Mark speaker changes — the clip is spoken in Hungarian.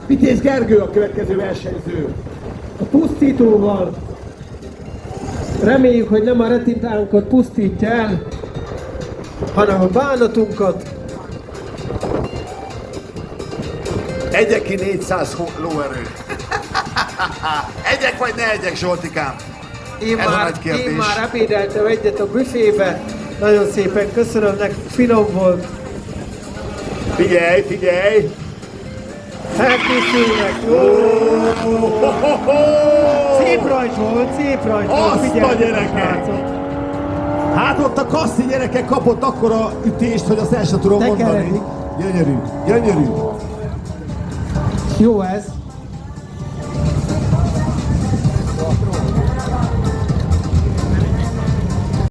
Speaker 1: Vitéz Gergő a következő versenyző.
Speaker 2: A pusztítóval. Reméljük, hogy nem a retinánkat pusztítja el, hanem a bánatunkat.
Speaker 3: Egyeki 400 lóerő. Egyek vagy ne egyek, Zsoltikám?
Speaker 2: Én
Speaker 3: Ez a nagy kérdés.
Speaker 2: én már ebédeltem egyet a büfébe. Nagyon szépen köszönöm, finom volt.
Speaker 3: Figyelj, figyelj!
Speaker 2: Elkészülnek. Szép rajt volt, szép rajt volt.
Speaker 1: Azt a
Speaker 2: Figyeljetek,
Speaker 1: gyerekek!
Speaker 2: srácok.
Speaker 1: Hát ott a Kasszi gyereke kapott akkora ütést, hogy azt el sem tudom mondani.
Speaker 2: Tekeredik.
Speaker 1: Gyönyörű, gyönyörű.
Speaker 2: Jó ez.